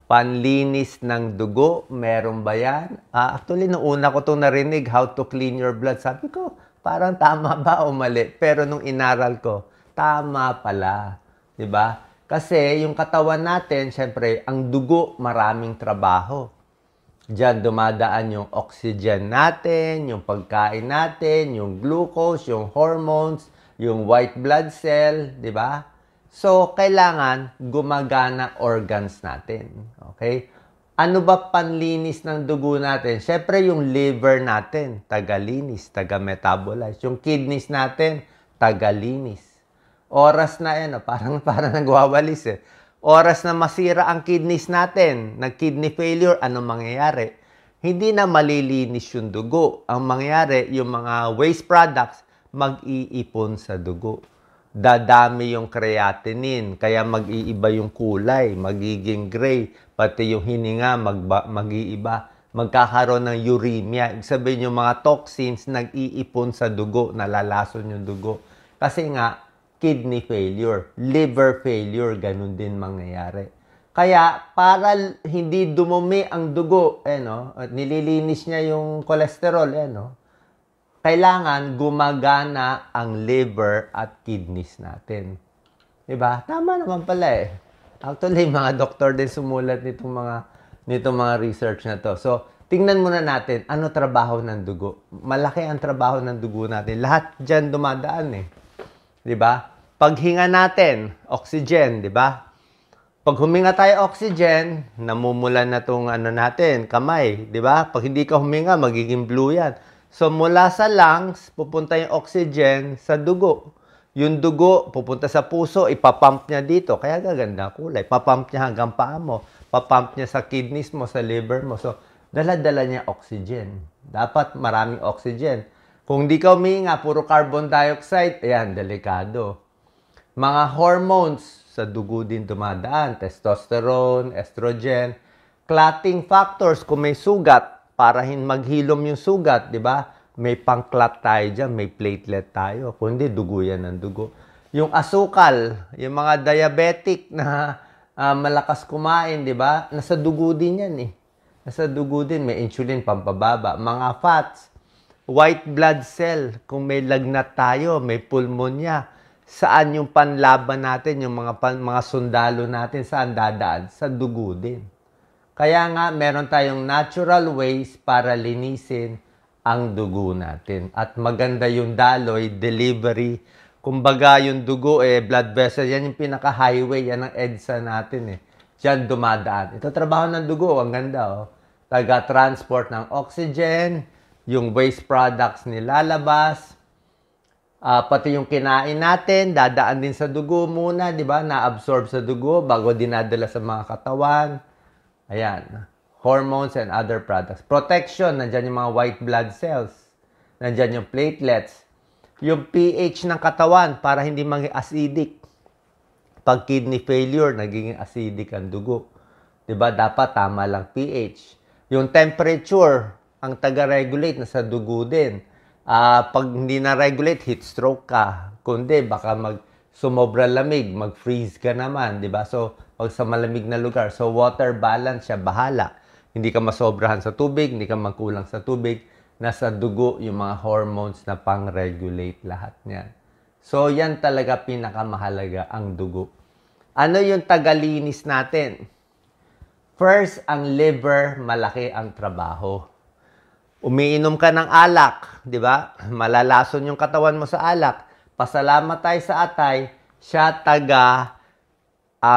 Panlinis ng dugo, meron ba yan? Actually, nung una ko itong narinig, how to clean your blood, sabi ko, parang tama ba o mali? Pero nung inaral ko, tama pala. 'Di ba? Kasi yung katawan natin, syempre, ang dugo, maraming trabaho. Diyan dumadaan yung oxygen natin, yung pagkain natin, yung glucose, yung hormones, yung white blood cell, 'di ba? So, kailangan gumagana organs natin. Okay? Ano ba panlinis ng dugo natin? Siyempre, yung liver natin, tagalinis, taga-metabolize. Yung kidneys natin, tagalinis. Oras na yan, parang nagwawalis eh. Oras na masira ang kidneys natin, nag-kidney failure, anong mangyayari? Hindi na malilinis yung dugo. Ang mangyayari, yung mga waste products, mag-iipon sa dugo. Dadami yung creatinine, kaya mag-iiba yung kulay, magiging gray, pati yung hininga mag-iiba, magkakaroon ng uremia. Ibig sabihin yung mga toxins nag-iipon sa dugo, nalalason yung dugo. Kasi nga, kidney failure, liver failure, ganun din mangyayari. Kaya para hindi dumumi ang dugo, at nililinis niya yung cholesterol, kailangan gumagana ang liver at kidneys natin. Diba? Tama naman pala eh. Actually, mga doktor din sumulat nitong mga research na to. So, tingnan muna natin, ano trabaho ng dugo? Malaki ang trabaho ng dugo natin. Lahat dyan dumadaan eh. Diba? Paghinga natin, oxygen, diba? Pag huminga tayo oxygen, namumulan na itong natin, kamay, diba? Pag hindi ka huminga, magiging blue yan. So, mula sa lungs, pupunta yung oxygen sa dugo. Yung dugo, pupunta sa puso, ipapump niya dito. Kaya gaganda kulay. Papump niya hanggang paa mo. Papump niya sa kidneys mo, sa liver mo. So, dala-dala niya oxygen. Dapat maraming oxygen. Kung di ka huminga, puro carbon dioxide, ayan, delikado. Mga hormones sa dugo din dumadaan. Testosterone, estrogen, clotting factors kung may sugat. Para maghilom yung sugat, di ba? May pang-clot tayo dyan, may platelet tayo. Kundi dugo yan ng dugo. Yung asukal, yung mga diabetic na malakas kumain, di ba? Nasa dugo din yan eh. Nasa dugo din, may insulin pampababa. Mga fats, white blood cell, kung may lagnat tayo, may pulmonya, saan yung panlaban natin, yung mga sundalo natin, saan dadaan? Sa dugo din. Kaya nga, meron tayong natural ways para linisin ang dugo natin. At maganda yung daloy, delivery. Kumbaga, yung dugo, blood vessel, yan yung pinaka-highway, yan ang EDSA natin eh. Diyan dumadaan. Ito trabaho ng dugo, ang ganda oh. Taga-transport ng oxygen, yung waste products nilalabas, pati yung kinain natin, dadaan din sa dugo muna, di ba? Na-absorb sa dugo bago dinadala sa mga katawan. Ayan, hormones and other products. Protection, nandyan yung mga white blood cells. Nandyan yung platelets. Yung pH ng katawan para hindi maging acidic. Pag kidney failure, nagiging acidic ang dugo. Diba? Dapat tama lang pH. Yung temperature, ang taga-regulate na sa dugo din. Pag hindi na-regulate, heat stroke ka. Kundi, baka sumobra lamig, mag-freeze ka naman, di ba? So, pag sa malamig na lugar, so water balance siya, bahala. Hindi ka masobrahan sa tubig, hindi ka magkulang sa tubig. Nasa dugo yung mga hormones na pang-regulate lahat niyan. So, yan talaga pinakamahalaga ang dugo. Ano yung tagalinis natin? First, ang liver, malaki ang trabaho. Umiinom ka ng alak, di ba? Malalason yung katawan mo sa alak. Pasalamat tayo sa atay, siya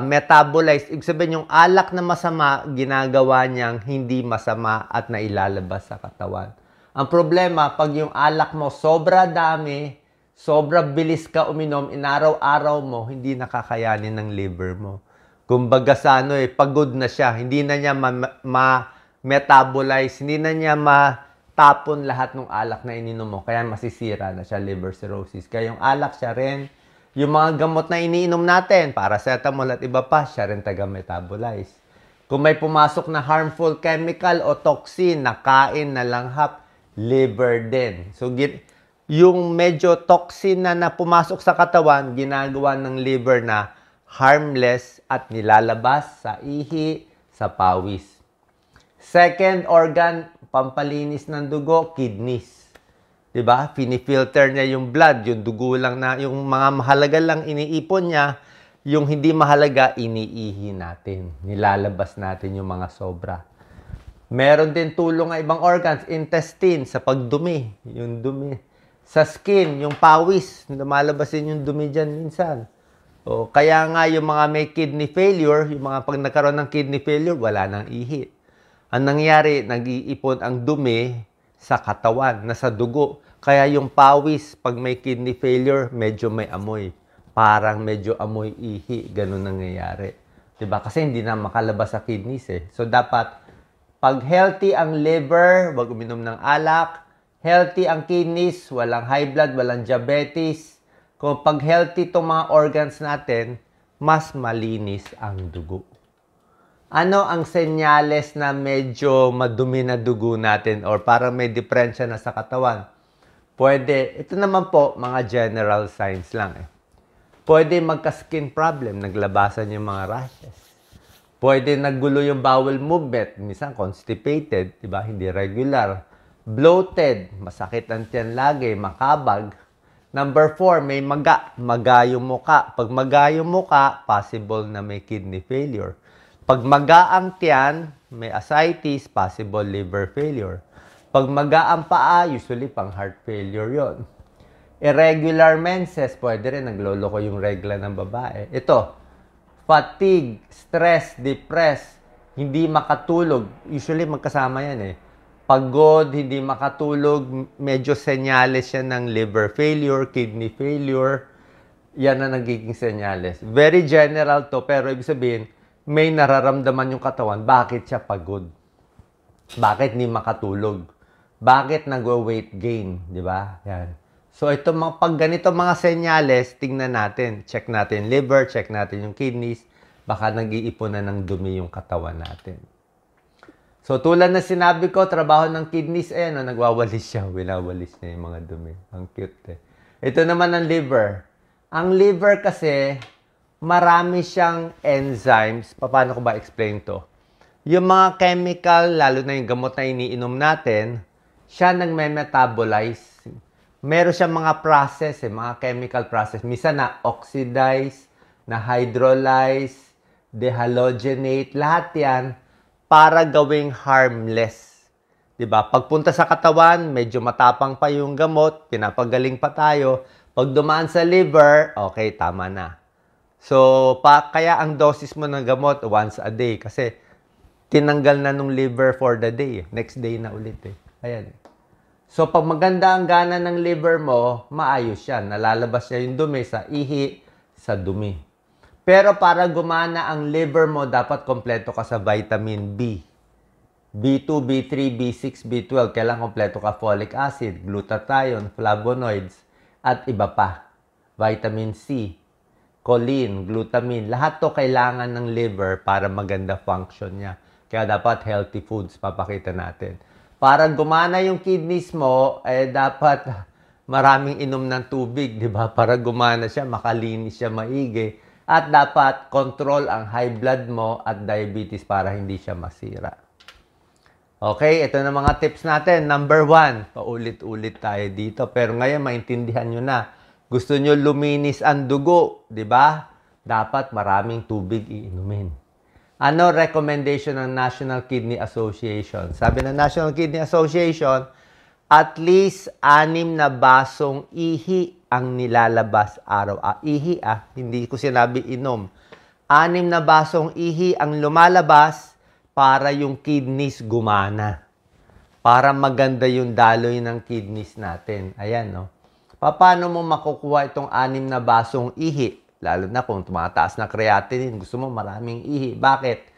metabolize. Ibig sabihin, yung alak na masama, ginagawa niyang hindi masama at nailalabas sa katawan. Ang problema, pag yung alak mo sobra dami, sobra bilis ka uminom, inaraw-araw mo, hindi nakakayanin ng liver mo. Kumbaga pagod na siya. Hindi na niya ma-metabolize, hindi na niya tapon lahat ng alak na ininom mo. Kaya masisira na siya, liver cirrhosis. Kaya yung alak siya rin, yung mga gamot na iniinom natin, paracetamol at iba pa, siya rin taga-metabolize. Kung may pumasok na harmful chemical o toxin, nakain na langhap, liver din. So, yung medyo toxin na pumasok sa katawan, ginagawa ng liver na harmless at nilalabas sa ihi, Sa pawis. Second organ, pampalinis ng dugo, kidneys. Diba? Pinifilter niya yung blood, yung dugo lang na, yung mga mahalaga lang iniipon niya, yung hindi mahalaga, iniihi natin. Nilalabas natin yung mga sobra. Meron din tulong ng ibang organs, intestine, sa pagdumi. Yung dumi. Sa skin, yung pawis. Lumalabas din yung dumi dyan minsan. O, kaya nga yung mga may kidney failure, yung mga pag nagkaroon ng kidney failure, wala nang ihi. Ang nangyari, nag-iipon ang dumi sa katawan, nasa dugo. Kaya yung pawis, pag may kidney failure, medyo may amoy. Parang medyo amoy ihi. Ganun nangyayari. Diba? Kasi hindi na makalabas sa kidneys eh. So, dapat, pag healthy ang liver, wag uminom ng alak. Healthy ang kidneys, walang high blood, walang diabetes. Kung pag healthy itong mga organs natin, mas malinis ang dugo. Ano ang senyales na medyo madumi na dugo natin or parang may diferensya na sa katawan? Pwede, ito naman po, mga general signs lang eh. Pwede magka-skin problem, naglabasan yung mga rashes. Pwede naggulo yung bowel movement, minsan constipated, diba? Hindi regular. Bloated, masakit ang tiyan lagi, makabag. Number 4, may maga, maga yung muka. Pag maga yung muka, possible na may kidney failure. Pag maga ang tiyan, may ascites, possible liver failure. Pag maga ang paa, usually pang heart failure yon. Irregular menses, pwede rin nagloloko yung regla ng babae. Ito, fatigue, stress, depressed, hindi makatulog. Usually magkasama yan eh. Pagod, hindi makatulog, medyo senyales yan ng liver failure, kidney failure. Yan na nagiging senyales. Very general to, pero ibig sabihin, may nararamdaman yung katawan. Bakit siya pagod? Bakit hindi makatulog? Bakit nagwa-weight gain? Di ba? Yan. So, ito, pag ganito mga senyales, tingnan natin. Check natin liver, check natin yung kidneys. Baka nag-iipon na ng dumi yung katawan natin. So, tulad na sinabi ko, trabaho ng kidneys, ayan, nagwawalis siya. Winawalis niya yung mga dumi. Ang cute eh. Ito naman ang liver. Ang liver kasi, marami siyang enzymes. Paano ko ba explain to? Yung mga chemical, lalo na yung gamot na iniinom natin, siya nagme-metabolize. Meron siyang mga process, mga chemical process. Minsan na oxidize, na hydrolyze, dehalogenate, lahat yan para gawing harmless. Diba? Pagpunta sa katawan, medyo matapang pa yung gamot, pinapagaling pa tayo. Pag dumaan sa liver, okay, tama na. So, kaya ang dosis mo ng gamot once a day kasi tinanggal na nung liver for the day. Next day na ulit eh. Ayan. So, pag maganda ang gana ng liver mo, maayos yan. Nalalabas niya yung dumi sa ihi, sa dumi. Pero para gumana ang liver mo, dapat kompleto ka sa vitamin B. B2, B3, B6, B12. Kailangan kompleto ka folic acid, glutathione, flavonoids, at iba pa. Vitamin C, choline, glutamine. Lahat to kailangan ng liver para maganda function niya. Kaya dapat healthy foods papakita natin. Para gumana yung kidneys mo, dapat maraming inom ng tubig, di ba? Para gumana siya, makalinis siya maigi. At dapat control ang high blood mo at diabetes para hindi siya masira. Okay, ito na mga tips natin. Number 1, paulit-ulit tayo dito. Pero ngayon, maintindihan nyo na. Gusto nyo luminis ang dugo, di ba? Dapat maraming tubig iinumin. Ano recommendation ng National Kidney Association? Sabi ng National Kidney Association, at least 6 na basong ihi ang nilalabas araw. Ihi hindi ko sinabi inom. 6 na basong ihi ang lumalabas para yung kidneys gumana. Para maganda yung daloy ng kidneys natin. Ayan, no? Paano mo makukuha itong 6 na basong ihi? Lalo na kung tumataas na creatinine, gusto mo maraming ihi. Bakit?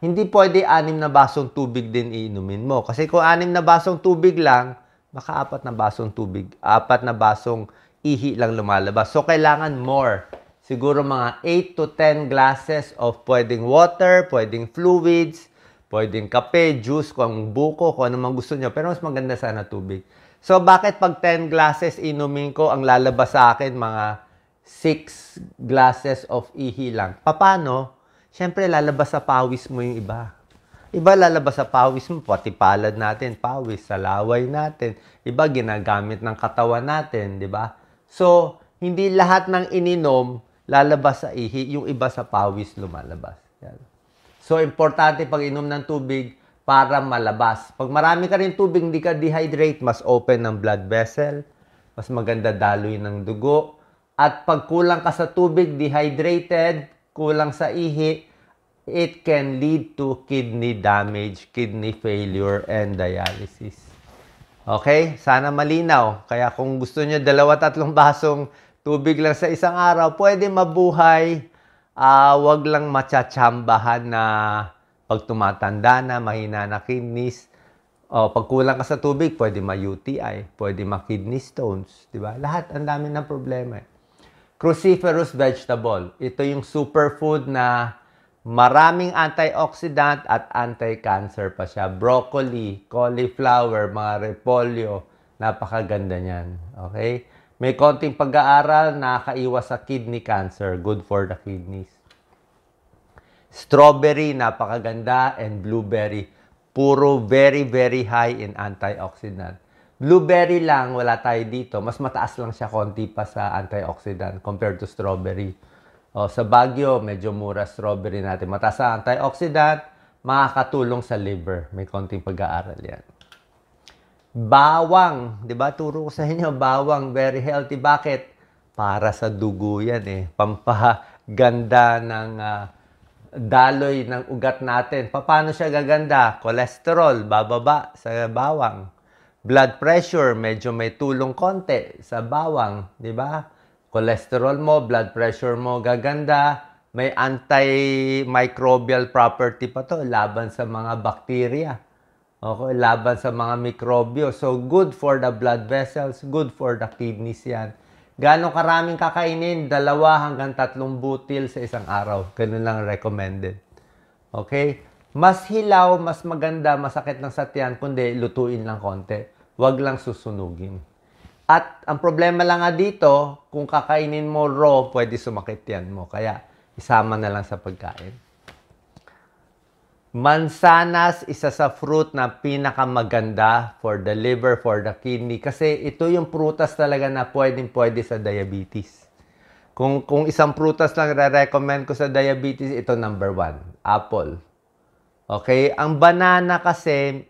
Hindi pwede 6 na basong tubig din iinumin mo. Kasi kung 6 na basong tubig lang, baka 4 na basong tubig, 4 na basong ihi lang lumalabas. So, kailangan more. Siguro mga 8 to 10 glasses of pwedeng water, pwedeng fluids, pwedeng kape, juice, kung buko, kung ano man gusto nyo. Pero mas maganda sana tubig. So, bakit pag 10 glasses inumin ko, ang lalabas sa akin mga 6 glasses of ihi lang? Paano? syempre lalabas sa pawis mo yung iba. Iba lalabas sa pawis mo, pati palad natin, pawis, sa laway natin. Iba ginagamit ng katawan natin, di ba? So, hindi lahat ng ininom lalabas sa ihi, yung iba sa pawis lumalabas. Yan. So, importante pag inom ng tubig para malabas. Pag marami ka rin tubig, hindi ka dehydrate, mas open ng blood vessel, mas maganda daloy ng dugo. At pag kulang ka sa tubig, dehydrated, kulang sa ihi, it can lead to kidney damage, kidney failure, and dialysis. Okay? Sana malinaw. Kaya kung gusto nyo 2-3 basong tubig lang sa isang araw, pwede mabuhay. Wag lang matsatsambahan na pag tumatanda na, mahina na kidneys. Pag kulang ka sa tubig, pwede ma-UTI, pwede ma-kidney stones. Diba? Lahat, ang dami ng problema. Cruciferous vegetable. Ito yung superfood na maraming antioxidant at anti-cancer pa siya. Broccoli, cauliflower, mga repolyo, napakaganda niyan. Okay? May konting pag-aaral, nakakaiwas sa kidney cancer. Good for the kidneys. Strawberry, napakaganda. And blueberry, puro very, very high in antioxidant. Blueberry lang, wala tayo dito. Mas mataas lang siya konti pa sa antioxidant compared to strawberry. Sa Baguio, medyo mura strawberry natin. Mataas sa antioxidant, makakatulong sa liver. May konting pag-aaral yan. Bawang, di ba? Turo ko sa inyo, bawang, very healthy. Bakit? Para sa dugo yan eh. Pampaganda ng daloy ng ugat natin. Paano siya gaganda? Cholesterol, bababa sa bawang. Blood pressure, medyo may tulong konti sa bawang, di ba? Cholesterol mo, blood pressure mo gaganda. May antimicrobial property pa to, laban sa mga bakterya. Okay, laban sa mga mikrobyo. So, good for the blood vessels, good for the kidneys yan. Gano'ng karaming kakainin? 2 hanggang 3 butil sa isang araw. Ganun lang recommended. Okay? Mas hilaw, mas maganda, masakit lang sa tiyan, kundi lutuin lang konti. Huwag lang susunugin. At ang problema lang nga dito, kung kakainin mo raw, pwede sumakit yan mo. Kaya isama na lang sa pagkain. Mansanas, isa sa fruit na pinakamaganda for the liver, for the kidney. Kasi ito yung prutas talaga na pwedeng-pwede sa diabetes. Kung isang prutas lang re-recommend ko sa diabetes, ito number 1, apple. Okay? Ang banana kasi,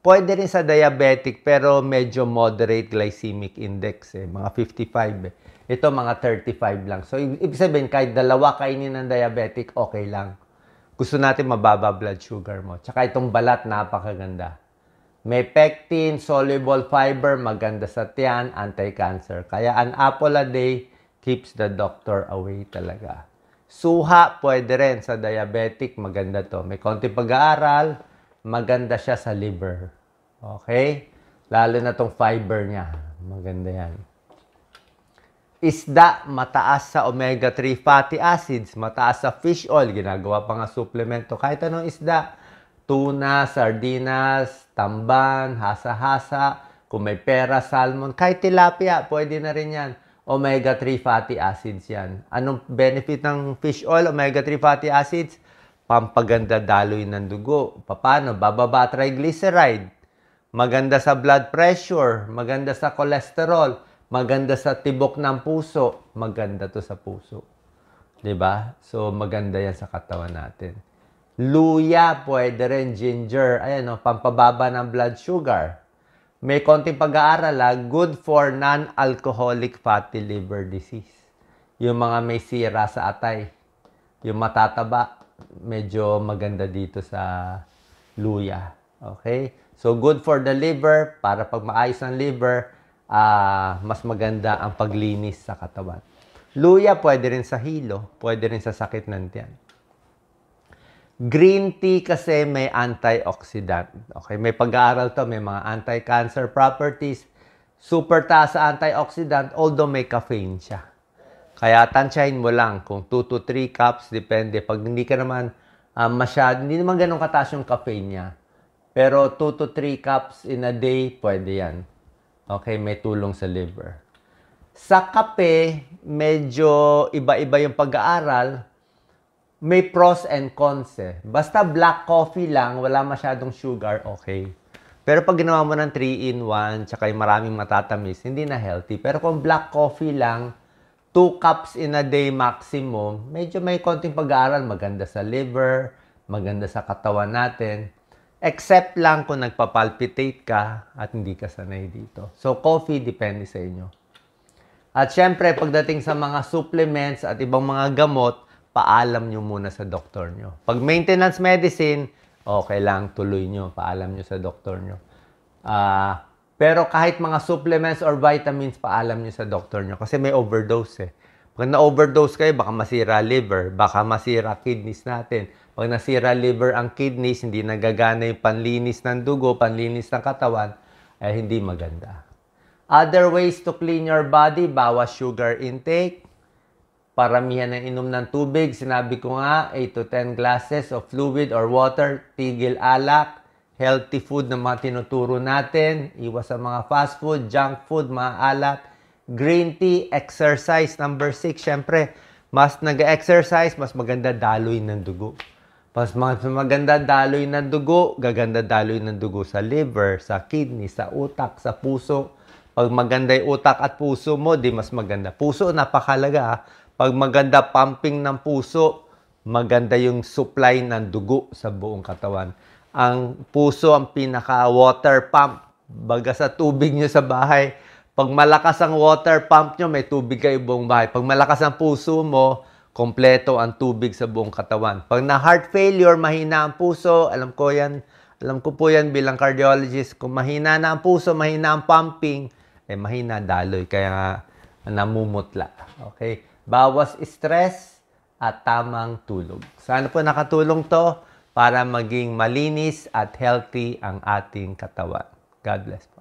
pwede rin sa diabetic, pero medyo moderate glycemic index, mga 55. Ito, mga 35 lang. So, ibig sabihin, kahit 2 kainin ng diabetic, okay lang. Gusto natin mababa blood sugar mo. Tsaka itong balat, napakaganda. May pectin, soluble fiber, maganda sa tiyan, anti-cancer. Kaya an apple a day keeps the doctor away talaga. Suha, pwede rin sa diabetic, maganda to. May konting pag-aaral, maganda siya sa liver. Okay? Lalo na tong fiber niya. Maganda yan. Isda, mataas sa omega-3 fatty acids, mataas sa fish oil, ginagawa pa nga suplemento. Kahit anong isda, tuna, sardinas, tamban, hasa-hasa, kung may pera, salmon, kahit tilapia, pwede na rin yan. Omega-3 fatty acids yan. Anong benefit ng fish oil, omega-3 fatty acids? Pampaganda daloy ng dugo. Paano? Bababa triglyceride. Maganda sa blood pressure. Maganda sa cholesterol. Maganda sa tibok ng puso. Maganda to sa puso. 'Di ba? So, maganda yan sa katawan natin. Luya, pwede rin. Ginger. Ayan, pampababa ng blood sugar. May konting pag-aaral, good for non-alcoholic fatty liver disease. Yung mga may sira sa atay. Yung matataba, medyo maganda dito sa luya. Okay? So, good for the liver. Para pag maayos ang liver, mas maganda ang paglinis sa katawan. Luya, pwede rin sa hilo. Pwede rin sa sakit ng tiyan. Green tea kasi may antioxidant. Okay, may pag-aaral to, may mga anti-cancer properties. Super taas sa antioxidant, although may caffeine siya. Kaya tansyahin mo lang kung 2 to 3 cups, depende. Pag hindi ka naman hindi naman ganun kataas yung caffeine niya. Pero 2 to 3 cups in a day, pwede yan. Okay, may tulong sa liver. Sa kape, medyo iba-iba yung pag-aaral. may pros and cons eh. Basta black coffee lang, wala masyadong sugar, okay. Pero pag ginawa mo ng 3-in-1, tsaka yung maraming matatamis, hindi na healthy. Pero kung black coffee lang, 2 cups in a day maximum, medyo may konting pag-aaral, maganda sa liver, maganda sa katawan natin. Except lang kung nagpapalpitate ka at hindi ka sanay dito. So, coffee, depende sa inyo. At syempre, pagdating sa mga supplements at ibang mga gamot, paalam nyo muna sa doktor nyo. Pag maintenance medicine, okay lang, tuloy nyo. Paalam nyo sa doktor nyo. Pero kahit mga supplements or vitamins, paalam nyo sa doktor nyo. Kasi may overdose eh. Pag na-overdose kayo, baka masira liver, baka masira kidneys natin. Pag nasira liver ang kidneys, hindi nagagana yung panlinis ng dugo, panlinis ng katawan, ay hindi maganda. Other ways to clean your body, bawas sugar intake, paramihan ng inom ng tubig. Sinabi ko nga, 8 to 10 glasses of fluid or water, tigil alak, healthy food na mga tinuturo natin, iwas sa mga fast food, junk food, mga alak, green tea, exercise. Number 6, syempre, mas nag-exercise, mas maganda daloy ng dugo. Mas maganda daloy ng dugo, gaganda daloy ng dugo sa liver, sa kidney, sa utak, sa puso. Pag maganda yung utak at puso mo, di mas maganda. Puso, napakalaga. Pag maganda pumping ng puso, maganda yung supply ng dugo sa buong katawan. Ang puso ang pinaka-water pump. Baga sa tubig nyo sa bahay. Pag malakas ang water pump nyo, may tubig kayo buong bahay. Pag malakas ang puso mo, kompleto ang tubig sa buong katawan. Pag na heart failure, mahina ang puso, alam ko po yan bilang cardiologist, kung mahina na ang puso, mahina ang pumping, mahina daloy, kaya namumutla. Okay? Bawas stress at tamang tulog. Sana po nakatulong to para maging malinis at healthy ang ating katawan. God bless po.